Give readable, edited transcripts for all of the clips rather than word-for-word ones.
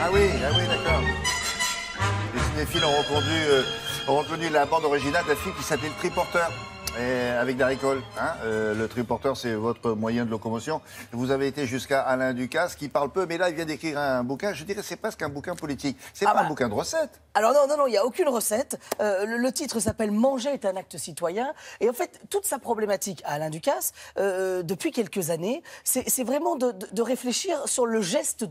Ah oui, d'accord. Les cinéphiles ont reconnu la bande originale d'un film qui s'appelait Le Triporteur. Avec Darry Cole. Le triporteur, c'est votre moyen de locomotion. Vous avez été jusqu'à Alain Ducasse, qui parle peu, mais là, il vient d'écrire un bouquin. Je dirais c'est presque un bouquin politique. C'est pas un bouquin de recettes. Alors non, il n'y a aucune recette. Le titre s'appelle « Manger est un acte citoyen ». Et en fait, toute sa problématique à Alain Ducasse, depuis quelques années, c'est vraiment de réfléchir sur le geste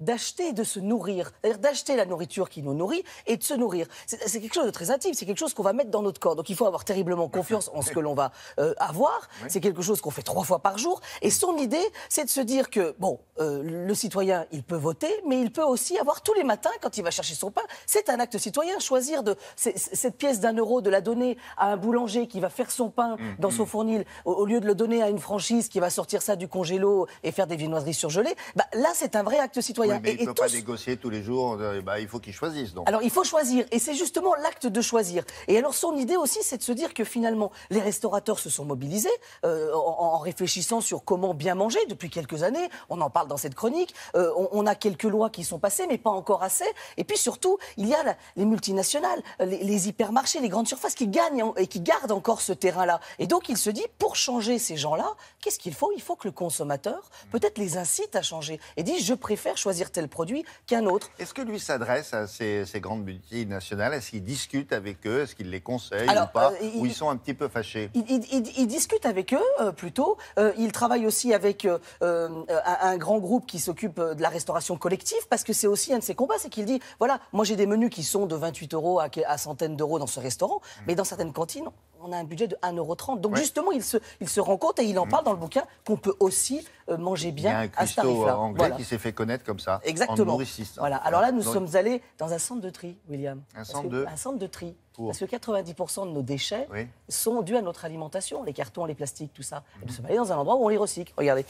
d'acheter et de se nourrir. C'est-à-dire d'acheter la nourriture qui nous nourrit et de se nourrir. C'est quelque chose de très intime, c'est quelque chose qu'on va mettre dans notre corps. Donc il faut avoir terriblement confiance en ce que l'on va avoir. Oui. C'est quelque chose qu'on fait 3 fois par jour. Et son idée, c'est de se dire que, le citoyen, il peut voter, mais il peut aussi avoir tous les matins, quand il va chercher son pain, c'est un acte citoyen, choisir cette pièce d'1 € de la donner à un boulanger qui va faire son pain dans son fournil, au lieu de le donner à une franchise qui va sortir ça du congélo et faire des viennoiseries surgelées. Là, c'est un vrai acte citoyen. Oui, mais il ne peut pas négocier tous les jours. Il faut qu'il choisisse. Donc. Alors, il faut choisir. Et c'est justement l'acte de choisir. Et alors, son idée aussi, c'est de se dire que finalement, les restaurateurs se sont mobilisés en réfléchissant sur comment bien manger depuis quelques années. On en parle dans cette chronique. On a quelques lois qui sont passées, mais pas encore assez. Et puis surtout, il y a les multinationales, les hypermarchés, les grandes surfaces qui gagnent et qui gardent encore ce terrain-là. Et donc, il se dit, pour changer ces gens-là, qu'est-ce qu'il faut ? Il faut que le consommateur, peut-être, les incite à changer. Et dit, je préfère choisir tel produit qu'un autre. Est-ce que lui s'adresse à ces grandes multinationales ? Est-ce qu'il discute avec eux ? Est-ce qu'il les conseille ou pas ? Ou ils sont un petit peu fâchés ? Il discute avec eux, plutôt. Il travaille aussi avec un grand groupe qui s'occupe de la restauration collective, parce que c'est aussi un de ses combats, c'est qu'il dit, voilà, moi j'ai des menus qui sont de 28 € à centaines d'euros dans ce restaurant, mais dans certaines cantines, on a un budget de 1,30 €. Donc justement, il se rend compte, et il en parle dans le bouquin, qu'on peut aussi manger bien à ce tarif-là. Il y a un cuistot anglais qui s'est fait connaître comme ça. Exactement. En nourriciste. Voilà. Alors là, nous sommes allés dans un centre de tri, William. Un centre de tri. Parce que 90% de nos déchets sont dus à notre alimentation, les cartons, les plastiques, tout ça. Et nous sommes allés dans un endroit où on les recycle. Regardez.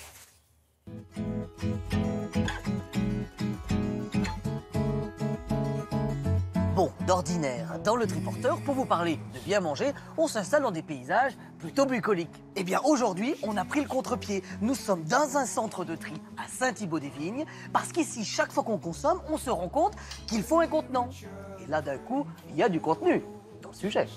Bon, d'ordinaire, dans le triporteur, pour vous parler de bien manger, on s'installe dans des paysages plutôt bucoliques. Eh bien, aujourd'hui, on a pris le contre-pied. Nous sommes dans un centre de tri à Saint-Thibaud-des-Vignes, parce qu'ici, chaque fois qu'on consomme, on se rend compte qu'il faut un contenant. Et là, d'un coup, il y a du contenu dans le sujet.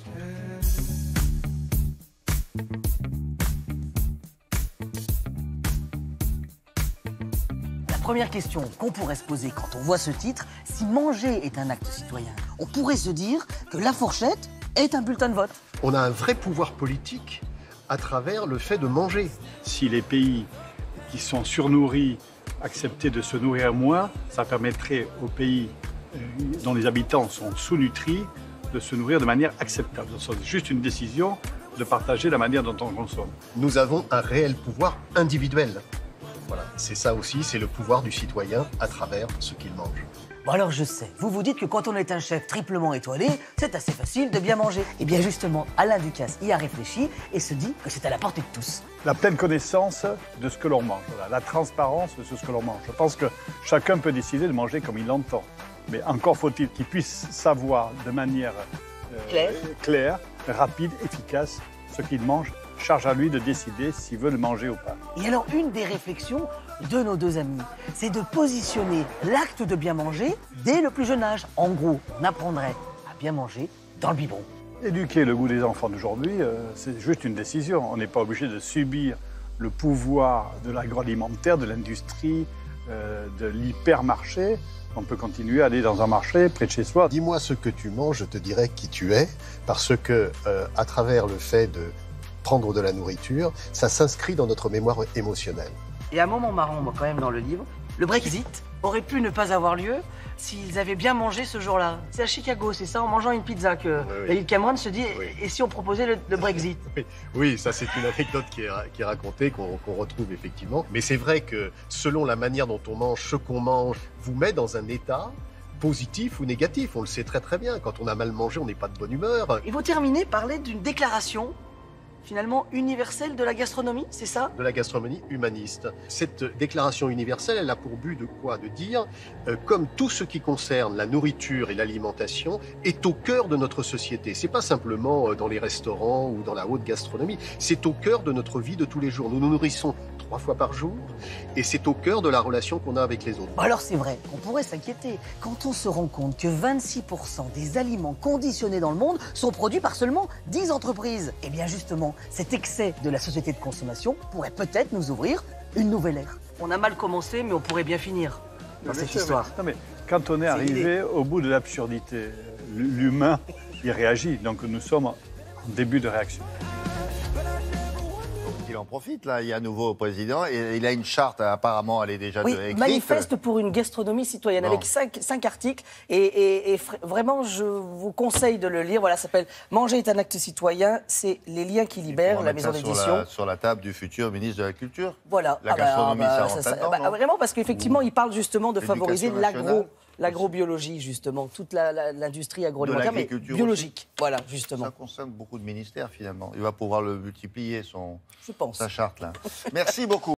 Première question qu'on pourrait se poser quand on voit ce titre, si manger est un acte citoyen, on pourrait se dire que la fourchette est un bulletin de vote. On a un vrai pouvoir politique à travers le fait de manger. Si les pays qui sont surnourris acceptaient de se nourrir moins, ça permettrait aux pays dont les habitants sont sous-nutris de se nourrir de manière acceptable. C'est juste une décision de partager la manière dont on consomme. Nous avons un réel pouvoir individuel. Voilà, c'est ça aussi, c'est le pouvoir du citoyen à travers ce qu'il mange. Bon alors je sais, vous vous dites que quand on est un chef triplement étoilé, c'est assez facile de bien manger. Et bien justement, Alain Ducasse y a réfléchi et se dit que c'est à la portée de tous. La pleine connaissance de ce que l'on mange, voilà, la transparence de ce que l'on mange. Je pense que chacun peut décider de manger comme il l'entend. Mais encore faut-il qu'il puisse savoir de manière claire, rapide, efficace, ce qu'il mange. Charge à lui de décider s'il veut le manger ou pas. Et alors, une des réflexions de nos deux amis, c'est de positionner l'acte de bien manger dès le plus jeune âge. En gros, on apprendrait à bien manger dans le biberon. Éduquer le goût des enfants d'aujourd'hui, c'est juste une décision. On n'est pas obligé de subir le pouvoir de l'agroalimentaire, de l'industrie, de l'hypermarché. On peut continuer à aller dans un marché près de chez soi. Dis-moi ce que tu manges, je te dirai qui tu es, parce que à travers le fait de prendre de la nourriture, ça s'inscrit dans notre mémoire émotionnelle. Et un moment marrant, moi, quand même, dans le livre, le Brexit aurait pu ne pas avoir lieu s'ils avaient bien mangé ce jour-là. C'est à Chicago, c'est ça, en mangeant une pizza que David Cameron se dit, et si on proposait le Brexit ? Oui, ça c'est une anecdote qui est racontée, qu'on retrouve effectivement. Mais c'est vrai que selon la manière dont on mange, ce qu'on mange, vous met dans un état positif ou négatif. On le sait très très bien. Quand on a mal mangé, on n'est pas de bonne humeur. Et vous terminez par parler d'une déclaration finalement universelle de la gastronomie, c'est ça? De la gastronomie humaniste. Cette déclaration universelle, elle a pour but de quoi? De dire, comme tout ce qui concerne la nourriture et l'alimentation est au cœur de notre société. C'est pas simplement dans les restaurants ou dans la haute gastronomie, c'est au cœur de notre vie de tous les jours. Nous nous nourrissons 3 fois par jour et c'est au cœur de la relation qu'on a avec les autres. Alors c'est vrai, on pourrait s'inquiéter quand on se rend compte que 26% des aliments conditionnés dans le monde sont produits par seulement 10 entreprises. Eh bien justement, cet excès de la société de consommation pourrait peut-être nous ouvrir une nouvelle ère. On a mal commencé, mais on pourrait bien finir dans cette histoire. Non, mais quand on est arrivé au bout de l'absurdité, l'humain, il réagit. Donc nous sommes en début de réaction. Il en profite, là, il y a un nouveau président et il a une charte, apparemment, elle est déjà écrite. Manifeste pour une gastronomie citoyenne, avec 5 articles. Et vraiment, je vous conseille de le lire. Voilà, ça s'appelle « Manger est un acte citoyen ». C'est Les liens qui libèrent, la maison d'édition. Sur la table du futur ministre de la Culture. Voilà. La gastronomie, ça rentre là-dedans, non vraiment, parce qu'effectivement, il parle justement de favoriser nationale. l'agrobiologie, justement, toute l'industrie agroalimentaire, mais biologique. Voilà, justement. Ça concerne beaucoup de ministères, finalement. Il va pouvoir le multiplier, Je pense. sa charte, là. Merci beaucoup.